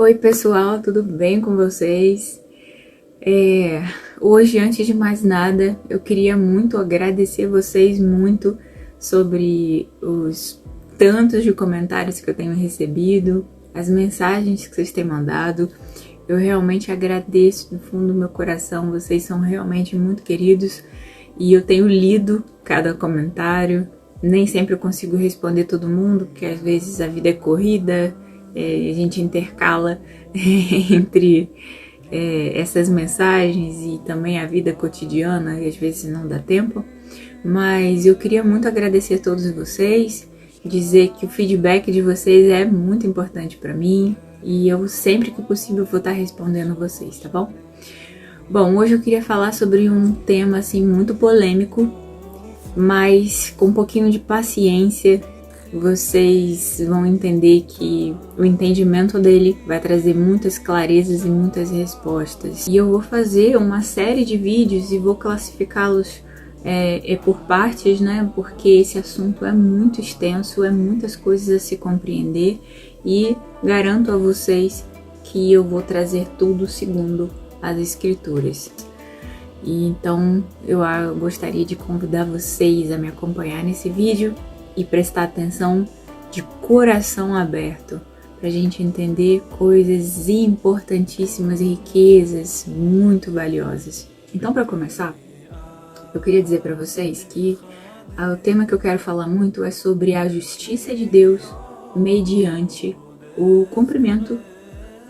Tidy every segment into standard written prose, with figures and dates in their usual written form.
Oi pessoal, tudo bem com vocês? Hoje, antes de mais nada, eu queria muito agradecer vocês muito sobre os tantos de comentários que eu tenho recebido, as mensagens que vocês têm mandado. Eu realmente agradeço do fundo do meu coração, vocês são realmente muito queridos e eu tenho lido cada comentário. Nem sempre eu consigo responder todo mundo, porque às vezes a vida é corrida, a gente intercala entre essas mensagens e também a vida cotidiana, e às vezes não dá tempo. Mas eu queria muito agradecer a todos vocês, dizer que o feedback de vocês é muito importante para mim e eu sempre que possível vou estar respondendo vocês, tá bom? Bom, hoje eu queria falar sobre um tema assim muito polêmico, mas com um pouquinho de paciência vocês vão entender que o entendimento dele vai trazer muitas clarezas e muitas respostas. E eu vou fazer uma série de vídeos e vou classificá-los por partes, né? Porque esse assunto é muito extenso, é muitas coisas a se compreender e garanto a vocês que eu vou trazer tudo segundo as escrituras. E então eu gostaria de convidar vocês a me acompanhar nesse vídeo e prestar atenção de coração aberto para a gente entender coisas importantíssimas e riquezas muito valiosas. Então, para começar, eu queria dizer para vocês que o tema que eu quero falar muito é sobre a justiça de Deus mediante o cumprimento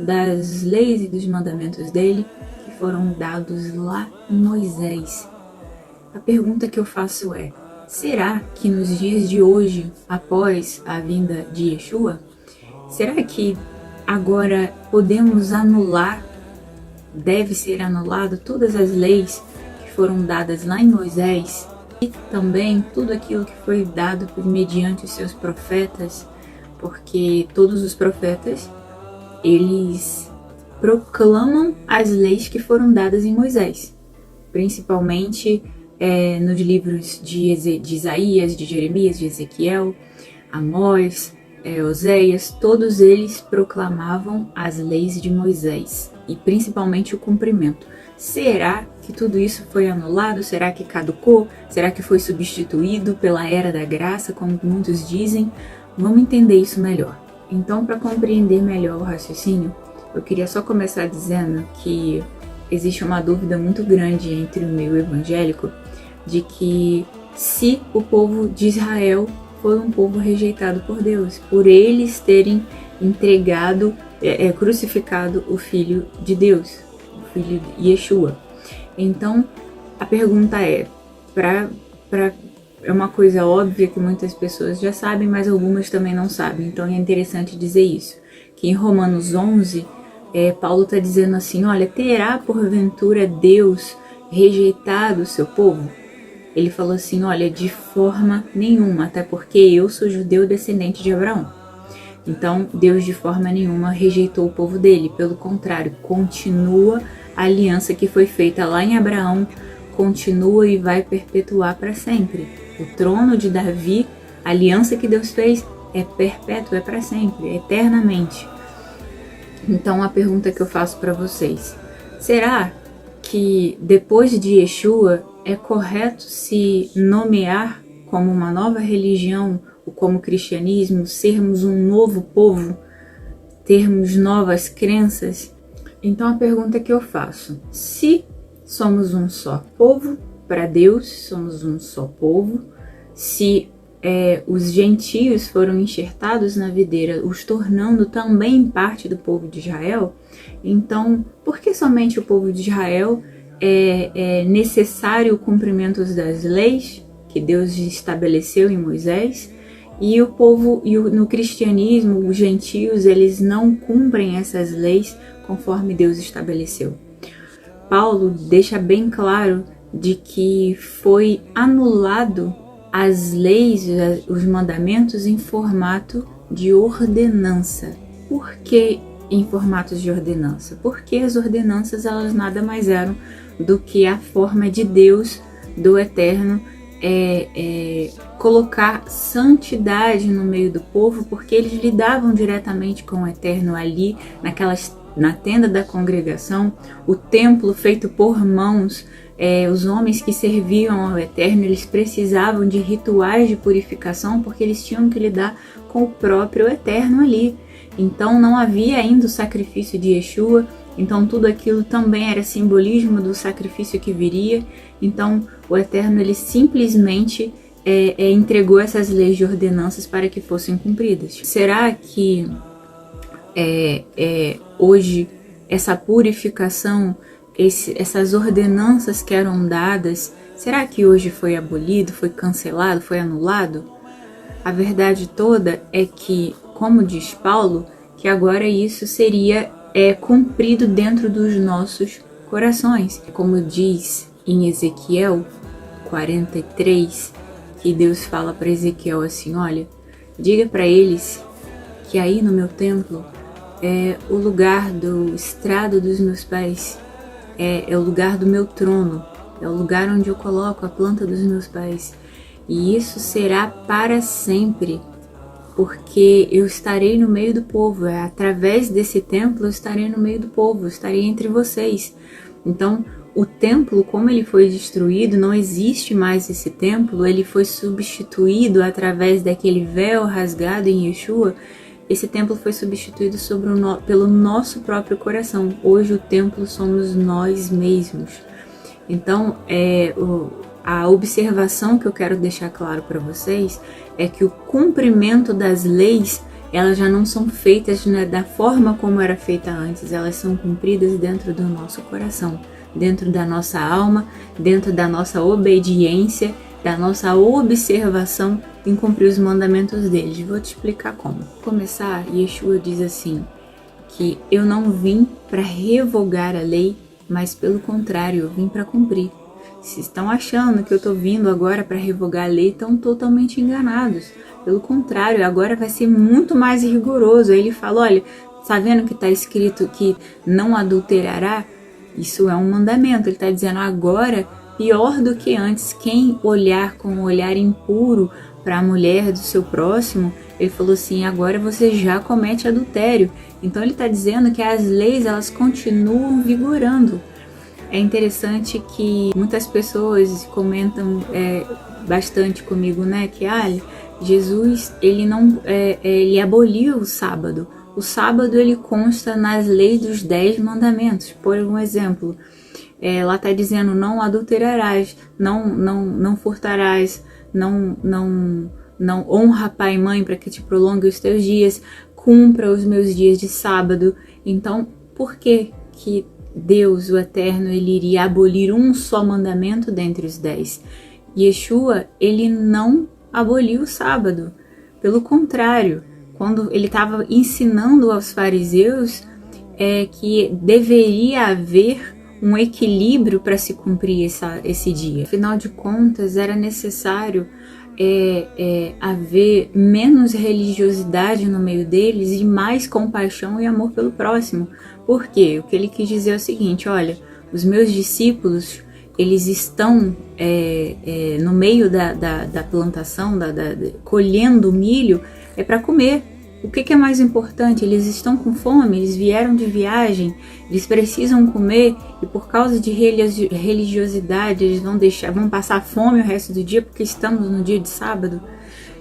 das leis e dos mandamentos dele que foram dados lá em Moisés. A pergunta que eu faço é: será que nos dias de hoje, após a vinda de Yeshua, será que agora podemos anular, deve ser anulado todas as leis que foram dadas lá em Moisés e também tudo aquilo que foi dado mediante os seus profetas, porque todos os profetas, eles proclamam as leis que foram dadas em Moisés, principalmente nos livros de Isaías, de Jeremias, de Ezequiel, Amós, Oséias, todos eles proclamavam as leis de Moisés e principalmente o cumprimento. Será que tudo isso foi anulado? Será que caducou? Será que foi substituído pela era da graça, como muitos dizem? Vamos entender isso melhor. Então, para compreender melhor o raciocínio, eu queria só começar dizendo que existe uma dúvida muito grande entre o meio evangélico de que se o povo de Israel foi um povo rejeitado por Deus, por eles terem entregado, crucificado o Filho de Deus, o Filho de Yeshua. Então, a pergunta é uma coisa óbvia que muitas pessoas já sabem, mas algumas também não sabem, então é interessante dizer isso, que em Romanos 11, Paulo está dizendo assim, olha, terá porventura Deus rejeitado o seu povo? Ele falou assim, olha, de forma nenhuma, até porque eu sou judeu descendente de Abraão. Então, Deus de forma nenhuma rejeitou o povo dele, pelo contrário, continua a aliança que foi feita lá em Abraão, continua e vai perpetuar para sempre. O trono de Davi, a aliança que Deus fez é perpétua, é para sempre, é eternamente. Então, a pergunta que eu faço para vocês, será que depois de Yeshua é correto se nomear como uma nova religião, ou como cristianismo, sermos um novo povo, termos novas crenças? Então a pergunta que eu faço, se somos um só povo para Deus, somos um só povo, se os gentios foram enxertados na videira, os tornando também parte do povo de Israel, então por que somente o povo de Israel é necessário o cumprimento das leis que Deus estabeleceu em Moisés, e o povo, no cristianismo, os gentios, eles não cumprem essas leis conforme Deus estabeleceu? Paulo deixa bem claro de que foi anulado as leis, os mandamentos em formato de ordenança. Por que em formatos de ordenança? Porque as ordenanças, elas nada mais eram do que a forma de Deus, do Eterno, colocar santidade no meio do povo, porque eles lidavam diretamente com o Eterno ali, na tenda da congregação, o templo feito por mãos. Os homens que serviam ao Eterno, eles precisavam de rituais de purificação, porque eles tinham que lidar com o próprio Eterno ali. Então não havia ainda o sacrifício de Yeshua, então tudo aquilo também era simbolismo do sacrifício que viria. Então o Eterno, ele simplesmente entregou essas leis de ordenanças para que fossem cumpridas. Será que hoje essa purificação, essas ordenanças que eram dadas, será que hoje foi abolido, foi cancelado, foi anulado? A verdade toda é que, como diz Paulo, que agora isso seria cumprido dentro dos nossos corações. Como diz em Ezequiel 43, que Deus fala para Ezequiel assim: olha, diga para eles que aí no meu templo é o lugar do estrado dos meus pés, é o lugar do meu trono, é o lugar onde eu coloco a planta dos meus pés. E isso será para sempre, porque eu estarei no meio do povo. Através desse templo eu estarei no meio do povo, eu estarei entre vocês. Então, o templo, como ele foi destruído, não existe mais esse templo, ele foi substituído através daquele véu rasgado em Yeshua. Esse templo foi substituído pelo nosso próprio coração. Hoje o templo somos nós mesmos. Então, a observação que eu quero deixar claro para vocês é que o cumprimento das leis, elas já não são feitas da forma como era feita antes, elas são cumpridas dentro do nosso coração, dentro da nossa alma, dentro da nossa obediência, da nossa observação em cumprir os mandamentos deles. Vou te explicar como. Para começar, Yeshua diz assim, que eu não vim para revogar a lei, mas pelo contrário, eu vim para cumprir. Se estão achando que eu estou vindo agora para revogar a lei, estão totalmente enganados. Pelo contrário, agora vai ser muito mais rigoroso. Aí ele fala, olha, está vendo que está escrito que não adulterará? Isso é um mandamento. Ele está dizendo agora, pior do que antes, quem olhar com um olhar impuro para a mulher do seu próximo, ele falou assim, agora você já comete adultério. Então ele está dizendo que as leis, elas continuam vigorando. É interessante que muitas pessoas comentam bastante comigo, né, que Jesus, ele aboliu o sábado. O sábado, ele consta nas leis dos 10 mandamentos. Por um exemplo, lá está dizendo, não adulterarás, não furtarás, não honra pai e mãe para que te prolongue os teus dias, cumpra os meus dias de sábado. Então, por que Deus, o Eterno, ele iria abolir um só mandamento dentre os 10? Yeshua, ele não aboliu o sábado. Pelo contrário, quando ele estava ensinando aos fariseus que deveria haver um equilíbrio para se cumprir esse dia. Afinal de contas, era necessário haver menos religiosidade no meio deles e mais compaixão e amor pelo próximo. Por quê? O que ele quis dizer é o seguinte, olha, os meus discípulos, eles estão no meio da plantação, colhendo milho, para comer. O que é mais importante? Eles estão com fome, eles vieram de viagem, eles precisam comer e por causa de religiosidade eles vão passar fome o resto do dia porque estamos no dia de sábado.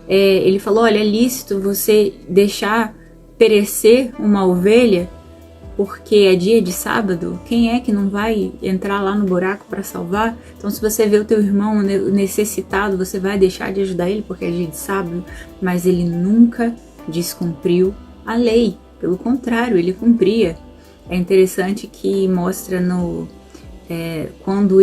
Ele falou, olha, é lícito você deixar perecer uma ovelha porque é dia de sábado? Quem é que não vai entrar lá no buraco para salvar? Então se você vê o teu irmão necessitado, você vai deixar de ajudar ele porque é dia de sábado? Mas ele nunca descumpriu a lei, pelo contrário, ele cumpria. É interessante que mostra quando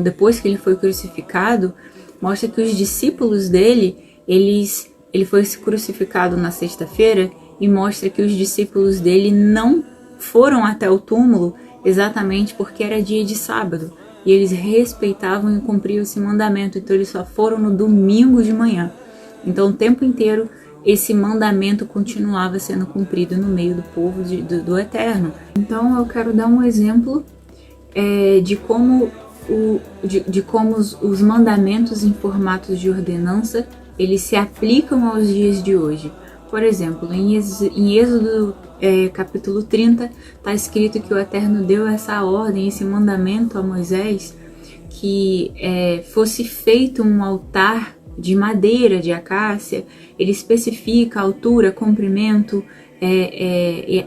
depois que ele foi crucificado, mostra que os discípulos dele, ele foi crucificado na sexta-feira e mostra que os discípulos dele não foram até o túmulo exatamente porque era dia de sábado e eles respeitavam e cumpriam esse mandamento, então eles só foram no domingo de manhã. Então o tempo inteiro esse mandamento continuava sendo cumprido no meio do povo do Eterno. Então eu quero dar um exemplo de como de como os mandamentos em formatos de ordenança, eles se aplicam aos dias de hoje. Por exemplo, em Êxodo capítulo 30, está escrito que o Eterno deu essa ordem, esse mandamento a Moisés, que fosse feito um altar de madeira, de acácia. Ele especifica a altura, comprimento,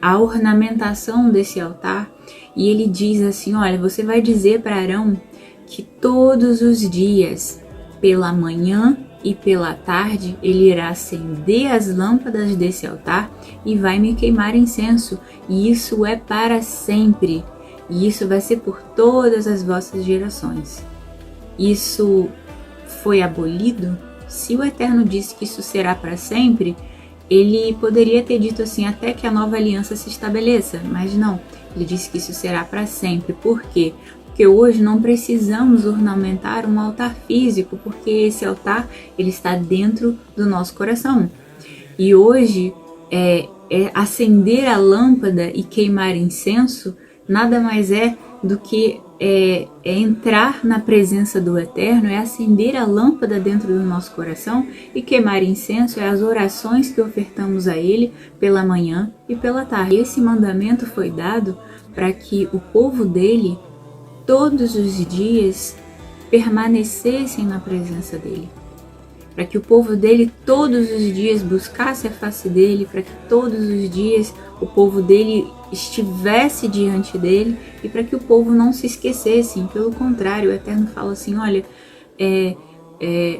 a ornamentação desse altar. E ele diz assim, olha, você vai dizer para Arão que todos os dias, pela manhã e pela tarde, ele irá acender as lâmpadas desse altar e vai me queimar incenso. E isso é para sempre. E isso vai ser por todas as vossas gerações. Isso foi abolido? Se o Eterno disse que isso será para sempre, ele poderia ter dito assim, até que a nova aliança se estabeleça, mas não, ele disse que isso será para sempre. Por quê? Porque hoje não precisamos ornamentar um altar físico, porque esse altar ele está dentro do nosso coração. E hoje, acender a lâmpada e queimar incenso nada mais é do que entrar na presença do Eterno, é acender a lâmpada dentro do nosso coração, e queimar incenso é as orações que ofertamos a Ele pela manhã e pela tarde. Esse mandamento foi dado para que o povo dele, todos os dias, permanecessem na presença dele. Para que o povo dele todos os dias buscasse a face dele, para que todos os dias o povo dele estivesse diante dele, e para que o povo não se esquecesse. Pelo contrário, o Eterno fala assim, olha,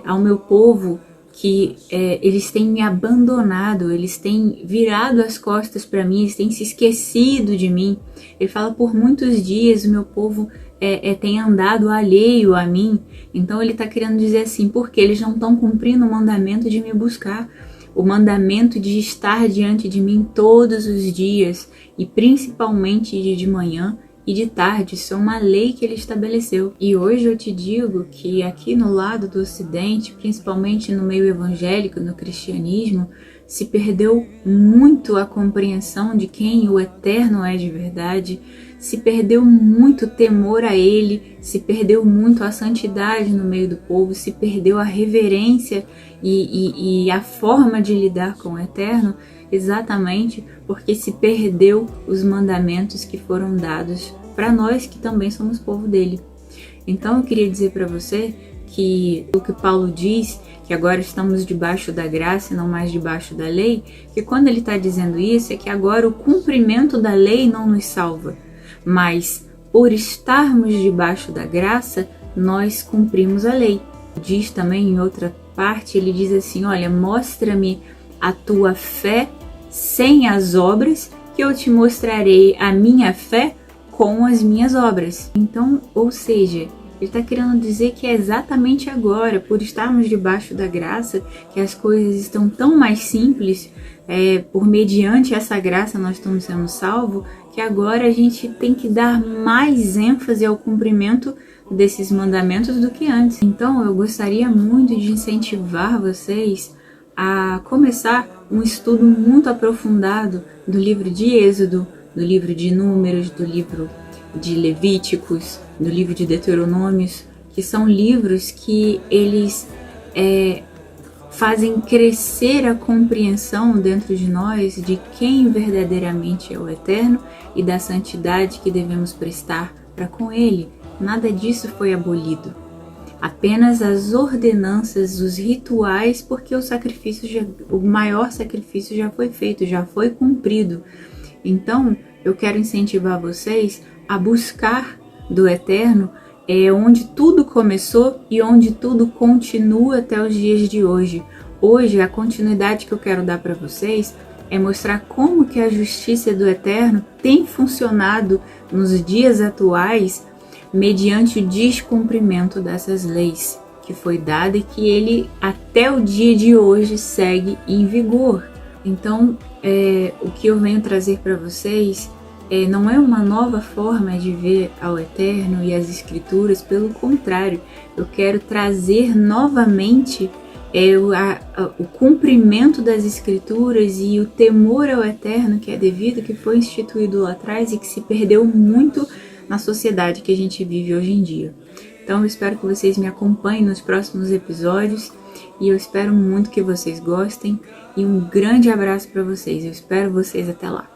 ao meu povo que eles têm me abandonado, eles têm virado as costas para mim, eles têm se esquecido de mim. Ele fala, por muitos dias o meu povo tem andado alheio a mim. Então ele está querendo dizer assim, porque eles não estão cumprindo o mandamento de me buscar, o mandamento de estar diante de mim todos os dias, e principalmente de manhã e de tarde. Isso é uma lei que ele estabeleceu. E hoje eu te digo que aqui no lado do Ocidente, principalmente no meio evangélico, no cristianismo, se perdeu muito a compreensão de quem o Eterno é de verdade, se perdeu muito o temor a Ele, se perdeu muito a santidade no meio do povo, se perdeu a reverência e a forma de lidar com o Eterno, exatamente porque se perdeu os mandamentos que foram dados para nós que também somos povo dele. Então eu queria dizer para você que o que Paulo diz, que agora estamos debaixo da graça e não mais debaixo da lei, que quando ele está dizendo isso é que agora o cumprimento da lei não nos salva, mas por estarmos debaixo da graça, nós cumprimos a lei. Diz também em outra parte, ele diz assim, olha, mostra-me a tua fé sem as obras, que eu te mostrarei a minha fé com as minhas obras. Então, ou seja, ele está querendo dizer que é exatamente agora, por estarmos debaixo da graça, que as coisas estão tão mais simples, por mediante essa graça nós estamos sendo salvos, que agora a gente tem que dar mais ênfase ao cumprimento desses mandamentos do que antes. Então eu gostaria muito de incentivar vocês a começar um estudo muito aprofundado do livro de Êxodo, do livro de Números, do livro de Levíticos, do livro de Deuteronômios, que são livros que eles fazem crescer a compreensão dentro de nós de quem verdadeiramente é o Eterno e da santidade que devemos prestar para com Ele. Nada disso foi abolido. Apenas as ordenanças, os rituais, porque o maior sacrifício já foi feito, já foi cumprido. Então, eu quero incentivar vocês a buscar do Eterno onde tudo começou e onde tudo continua até os dias de hoje. Hoje, a continuidade que eu quero dar para vocês é mostrar como que a justiça do Eterno tem funcionado nos dias atuais mediante o descumprimento dessas leis que foi dada e que ele até o dia de hoje segue em vigor. Então, o que eu venho trazer para vocês não é uma nova forma de ver ao Eterno e as Escrituras, pelo contrário, eu quero trazer novamente o cumprimento das Escrituras e o temor ao Eterno que é devido, que foi instituído lá atrás e que se perdeu muito na sociedade que a gente vive hoje em dia. Então eu espero que vocês me acompanhem nos próximos episódios e eu espero muito que vocês gostem e um grande abraço para vocês. Eu espero vocês até lá.